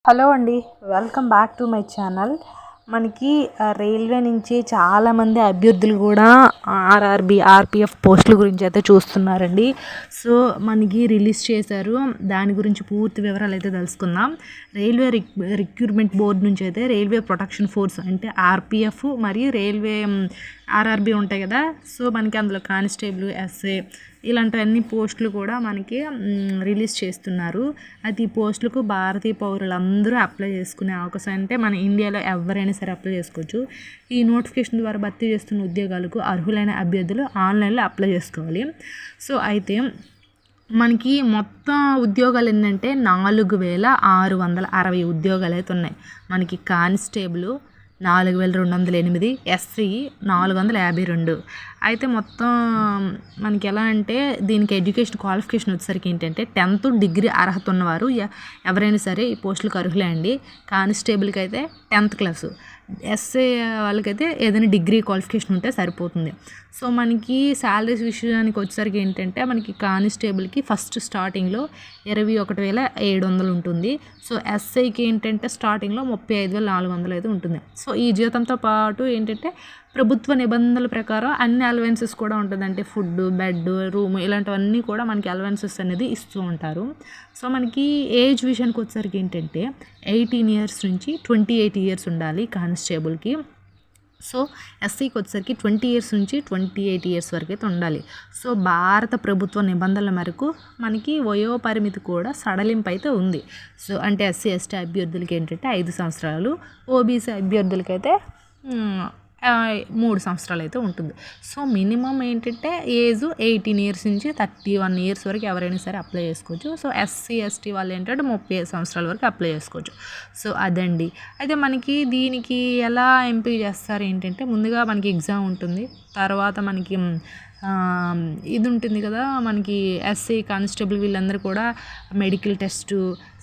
Hello అండి, welcome back to my channel. మనకి railway నుంచి చాలామంది అభ్యర్థులు కూడా ఆర్ఆర్బి ఆర్పిఎఫ్ పోస్టుల గురించి అయితే చూస్తున్నారండి. సో మనకి రిలీజ్ చేశారు, దాని గురించి పూర్తి వివరాలు అయితే తెలుసుకుందాం. రైల్వే రిక్రూట్మెంట్ బోర్డు నుంచి అయితే రైల్వే ప్రొటెక్షన్ ఫోర్స్ అంటే ఆర్పిఎఫ్ మరియు రైల్వే ఆర్ఆర్బి ఉంటాయి కదా. సో మనకి అందులో కానిస్టేబుల్, ఎస్ఏ ఇలాంటివన్నీ పోస్టులు కూడా మనకి రిలీజ్ చేస్తున్నారు. అయితే ఈ పోస్టులకు భారతీయ పౌరులందరూ అప్లై చేసుకునే అవకాశం, అంటే మన ఇండియాలో ఎవరైనా సరే అప్లై చేసుకోవచ్చు. ఈ నోటిఫికేషన్ ద్వారా భర్తీ చేస్తున్న ఉద్యోగాలకు అర్హులైన అభ్యర్థులు ఆన్లైన్లో అప్లై చేసుకోవాలి. సో అయితే మనకి మొత్తం ఉద్యోగాలు ఏంటంటే 4,660 ఉద్యోగాలు అయితే ఉన్నాయి. మనకి కానిస్టేబుల్ 4,208, ఎస్సీ 452. అయితే మొత్తం మనకి ఎలా అంటే దీనికి ఎడ్యుకేషన్ క్వాలిఫికేషన్ వచ్చేసరికి ఏంటంటే 10th డిగ్రీ అర్హత ఉన్నవారు ఎవరైనా సరే ఈ పోస్టులకు అర్హులే అండి. కానిస్టేబుల్కి అయితే 10th క్లాసు, ఎస్ఏ వాళ్ళకైతే ఏదైనా డిగ్రీ క్వాలిఫికేషన్ ఉంటే సరిపోతుంది. సో మనకి శాలరీస్ విషయానికి వచ్చేసరికి ఏంటంటే మనకి కానిస్టేబుల్కి ఫస్ట్ స్టార్టింగ్లో 21,700 ఉంటుంది. సో ఎస్ఐకి ఏంటంటే స్టార్టింగ్లో 35,400 అయితే ఉంటుంది. సో ఈ జీతంతో పాటు ఏంటంటే ప్రభుత్వ నిబంధనల ప్రకారం అన్ని అలవెన్సెస్ కూడా ఉంటుంది. అంటే ఫుడ్, బెడ్, రూమ్ ఇలాంటివన్నీ కూడా మనకి అలవెన్సెస్ అనేది ఇస్తూ ఉంటారు. సో మనకి ఏజ్ విషయానికి వచ్చేసరికి ఏంటంటే 18 years నుంచి 28 years ఉండాలి కానిస్టేబుల్కి. సో ఎస్సీకి వచ్చేసరికి 20 years నుంచి 28 years వరకు అయితే ఉండాలి. సో భారత ప్రభుత్వ నిబంధనల మేరకు మనకి వయోపరిమితి కూడా సడలింపు అయితే ఉంది. సో అంటే ఎస్సీ ఎస్టీ అభ్యర్థులకి ఏంటంటే 5 సంవత్సరాలు, ఓబీసీ అభ్యర్థులకైతే 3 సంవత్సరాలు అయితే ఉంటుంది. సో మినిమం ఏంటంటే ఏజ్ 18 years నుంచి 31 years వరకు ఎవరైనా సరే అప్లై చేసుకోవచ్చు. సో ఎస్సీ ఎస్టీ వాళ్ళు ఏంటంటే 35 సంవత్సరాల వరకు అప్లై చేసుకోవచ్చు. సో అదండి. అయితే మనకి దీనికి ఎలా ఎంపిక చేస్తారు ఏంటంటే ముందుగా మనకి ఎగ్జామ్ ఉంటుంది, తర్వాత మనకి ఇది ఉంటుంది కదా, మనకి ఎస్ఐ కానిస్టేబుల్ వీళ్ళందరూ కూడా మెడికల్ టెస్టు,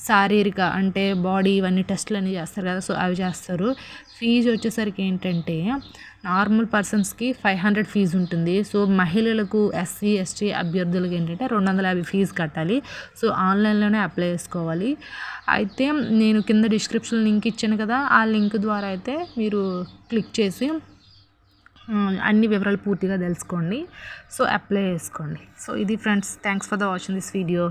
శారీరక అంటే బాడీ ఇవన్నీ టెస్టులు అన్నీ చేస్తారు కదా. సో అవి చేస్తారు. ఫీజు వచ్చేసరికి ఏంటంటే నార్మల్ పర్సన్స్కి 500 ఫీజు ఉంటుంది. సో మహిళలకు ఎస్సీ ఎస్టీ అభ్యర్థులకు ఏంటంటే 250 ఫీజు కట్టాలి. సో ఆన్లైన్లోనే అప్లై చేసుకోవాలి. అయితే నేను కింద డిస్క్రిప్షన్ లింక్ ఇచ్చాను కదా, ఆ లింక్ ద్వారా అయితే మీరు క్లిక్ చేసి అన్ని వివరాలు పూర్తిగా తెలుసుకోండి. సో అప్లై చేసుకోండి. సో ఇది friends, thanks for the watching this video.